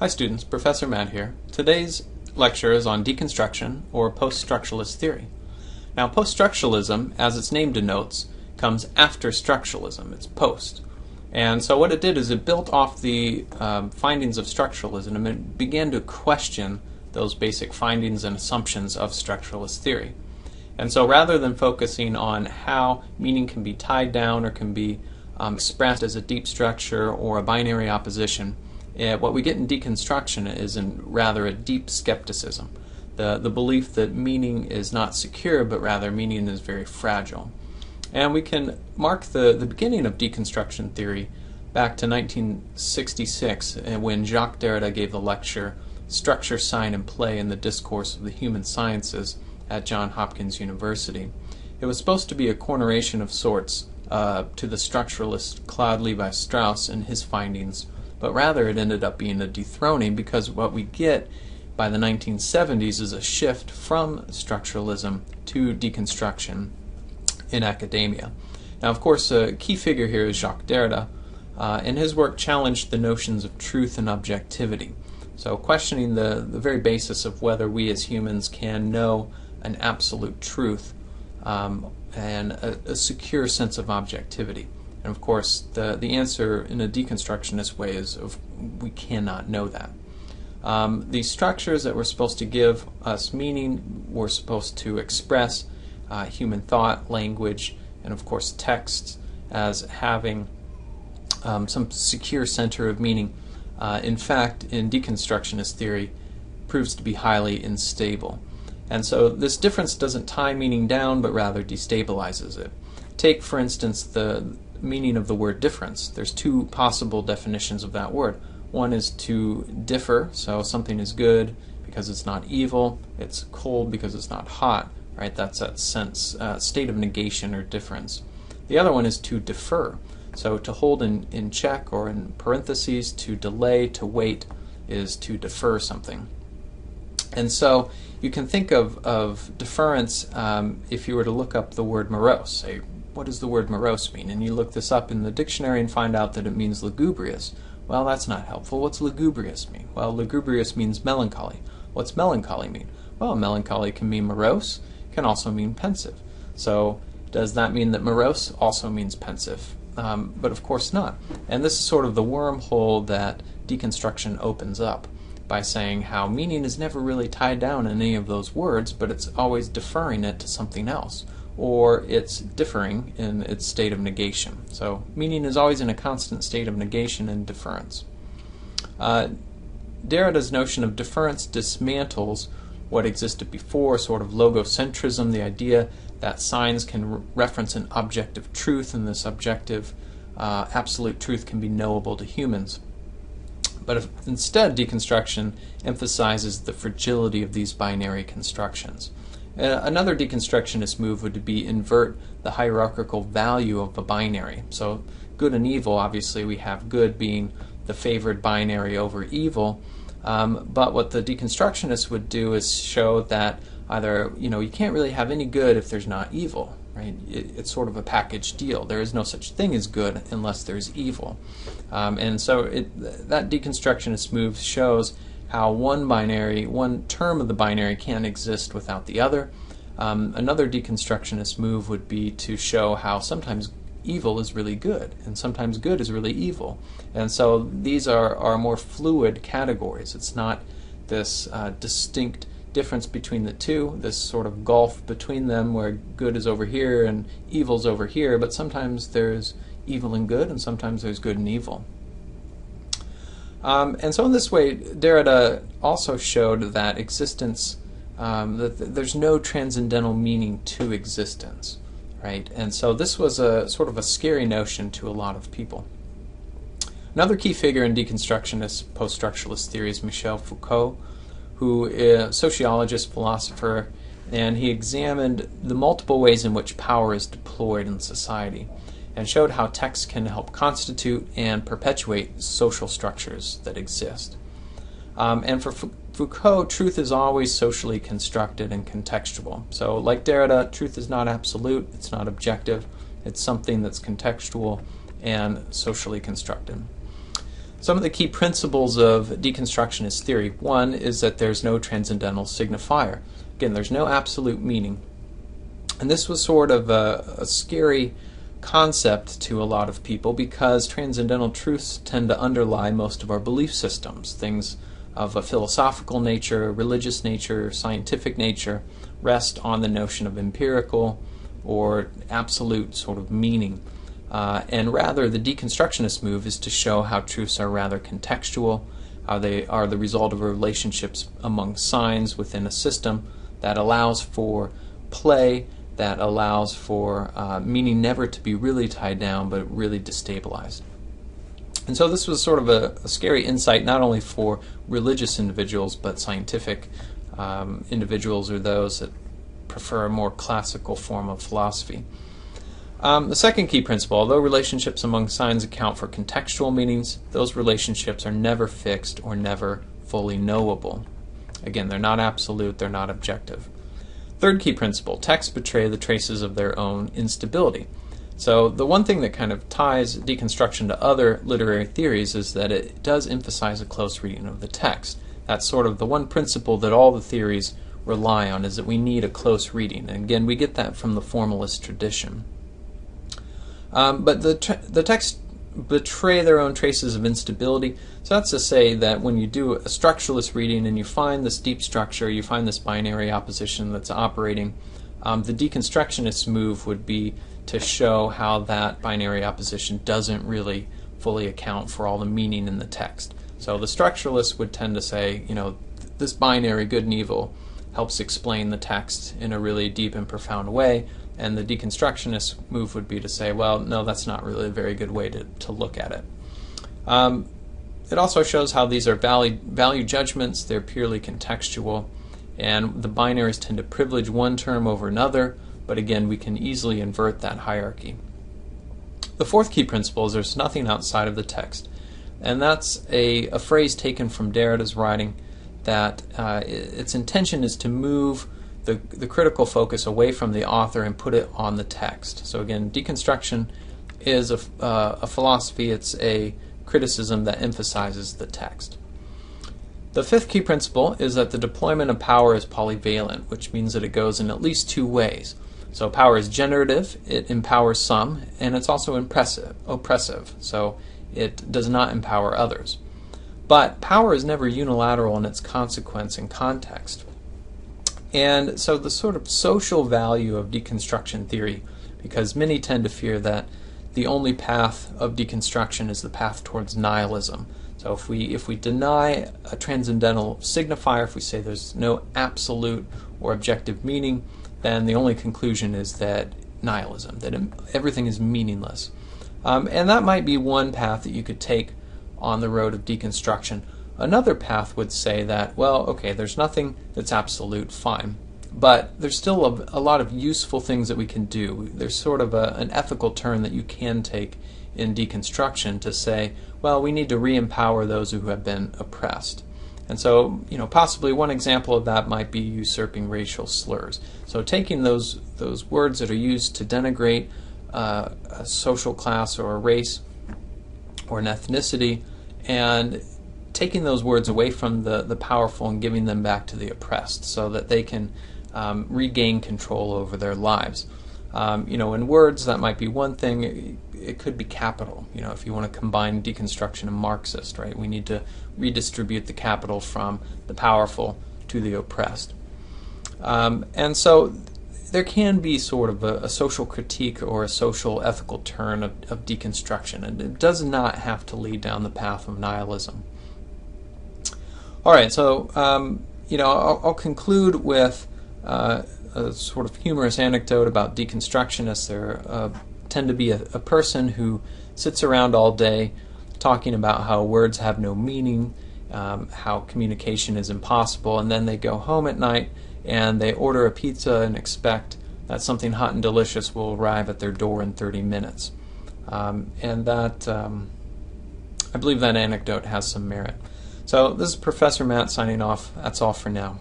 Hi students, Professor Matt here. Today's lecture is on deconstruction or post-structuralist theory. Now post-structuralism, as its name denotes, comes after structuralism. It's post. And so what it did is it built off the findings of structuralism and it began to question those basic findings and assumptions of structuralist theory. And so rather than focusing on how meaning can be tied down or can be expressed as a deep structure or a binary opposition, what we get in deconstruction is rather a deep skepticism, the belief that meaning is not secure, but rather meaning is very fragile. And we can mark the beginning of deconstruction theory back to 1966 when Jacques Derrida gave the lecture Structure, Sign, and Play in the Discourse of the Human Sciences at Johns Hopkins University. It was supposed to be a corroboration of sorts to the structuralist Claude Lévi-Strauss and his findings, but rather it ended up being a dethroning because what we get by the 1970s is a shift from structuralism to deconstruction in academia. Now, of course, a key figure here is Jacques Derrida, and his work challenged the notions of truth and objectivity. So questioning the very basis of whether we as humans can know an absolute truth and a secure sense of objectivity. And of course, the answer in a deconstructionist way is we cannot know that. These structures that were supposed to give us meaning were supposed to express human thought, language, and of course text as having some secure center of meaning. In fact, in deconstructionist theory, proves to be highly unstable. And so this difference doesn't tie meaning down, but rather destabilizes it. Take, for instance, the meaning of the word difference. There's two possible definitions of that word. One is to differ, so something is good because it's not evil, it's cold because it's not hot, right? That's that sense, state of negation or difference. The other one is to defer, so to hold in check or in parentheses, to delay, to wait is to defer something. And so you can think of deference if you were to look up the word morose, say, what does the word morose mean? And you look this up in the dictionary and find out that it means lugubrious. Well, that's not helpful. What's lugubrious mean? Well, lugubrious means melancholy. What's melancholy mean? Well, melancholy can mean morose, can also mean pensive. So does that mean that morose also means pensive? But of course not. And this is sort of the wormhole that deconstruction opens up by saying how meaning is never really tied down in any of those words, but it's always deferring it to something else, or it's differing in its state of negation. So meaning is always in a constant state of negation and deference. Derrida's notion of deference dismantles what existed before, sort of logocentrism, the idea that signs can reference an objective truth, and this objective absolute truth can be knowable to humans. But instead, deconstruction emphasizes the fragility of these binary constructions. Another deconstructionist move would be invert the hierarchical value of a binary. So good and evil, obviously we have good being the favored binary over evil, but what the deconstructionists would do is show that either, you can't really have any good if there's not evil, right? It's sort of a package deal. There is no such thing as good unless there's evil. And so that deconstructionist move shows how one term of the binary can't exist without the other. Another deconstructionist move would be to show how sometimes evil is really good and sometimes good is really evil. And so these are more fluid categories. It's not this distinct difference between the two, this sort of gulf between them where good is over here and evil's over here, but sometimes there's evil and good and sometimes there's good and evil. And so in this way, Derrida also showed that existence, that there's no transcendental meaning to existence, right? And so this was a sort of a scary notion to a lot of people. Another key figure in deconstructionist post-structuralist theory is Michel Foucault, who is a sociologist, philosopher, and he examined the multiple ways in which power is deployed in society, and showed how text can help constitute and perpetuate social structures that exist. And for Foucault, truth is always socially constructed and contextual. So like Derrida, truth is not absolute, it's not objective, it's something that's contextual and socially constructed. Some of the key principles of deconstructionist theory. One is that there's no transcendental signifier. Again, there's no absolute meaning. And this was sort of a scary concept to a lot of people because transcendental truths tend to underlie most of our belief systems. Things of a philosophical nature, religious nature, scientific nature rest on the notion of empirical or absolute sort of meaning. And rather, the deconstructionist move is to show how truths are rather contextual, how they are the result of relationships among signs within a system that allows for play, that allows for meaning never to be really tied down but really destabilized. And so this was sort of a scary insight not only for religious individuals but scientific individuals or those that prefer a more classical form of philosophy. The second key principle, although relationships among signs account for contextual meanings, those relationships are never fixed or never fully knowable. Again, they're not absolute, they're not objective. Third key principle, texts betray the traces of their own instability. So the one thing that kind of ties deconstruction to other literary theories is that it does emphasize a close reading of the text. That's sort of the one principle that all the theories rely on, is that we need a close reading. And again, we get that from the formalist tradition. But the texts betray their own traces of instability. So that's to say that when you do a structuralist reading and you find this deep structure, you find this binary opposition that's operating, the deconstructionist move would be to show how that binary opposition doesn't really fully account for all the meaning in the text. So the structuralists would tend to say, this binary good and evil helps explain the text in a really deep and profound way, and the deconstructionist move would be to say, well, no, that's not really a very good way to look at it. It also shows how these are value judgments. They're purely contextual, and the binaries tend to privilege one term over another, but again, we can easily invert that hierarchy. The fourth key principle is there's nothing outside of the text, and that's a phrase taken from Derrida's writing that its intention is to move the critical focus away from the author and put it on the text. So again, deconstruction is a philosophy, it's a criticism that emphasizes the text. The fifth key principle is that the deployment of power is polyvalent, which means that it goes in at least two ways. So power is generative, it empowers some, and it's also oppressive, so it does not empower others. But power is never unilateral in its consequence and context. And so the sort of social value of deconstruction theory, because many tend to fear that the only path of deconstruction is the path towards nihilism. So if we deny a transcendental signifier, if we say there's no absolute or objective meaning, then the only conclusion is that nihilism, that everything is meaningless. And that might be one path that you could take on the road of deconstruction. Another path would say that, well, okay, there's nothing that's absolute, fine, but there's still a lot of useful things that we can do. There's sort of an ethical turn that you can take in deconstruction to say, well, we need to re-empower those who have been oppressed. And so, possibly one example of that might be usurping racial slurs. So taking those words that are used to denigrate a social class or a race or an ethnicity, and taking those words away from the powerful and giving them back to the oppressed so that they can regain control over their lives. In words, that might be one thing. It could be capital. If you want to combine deconstruction and Marxist, right? We need to redistribute the capital from the powerful to the oppressed. And so there can be sort of a social critique or a social ethical turn of deconstruction, and it does not have to lead down the path of nihilism. All right, so I'll conclude with a sort of humorous anecdote about deconstructionists. There tend to be a person who sits around all day talking about how words have no meaning, how communication is impossible, and then they go home at night and they order a pizza and expect that something hot and delicious will arrive at their door in 30 minutes. And that, I believe that anecdote has some merit. So this is Professor Matt signing off. That's all for now.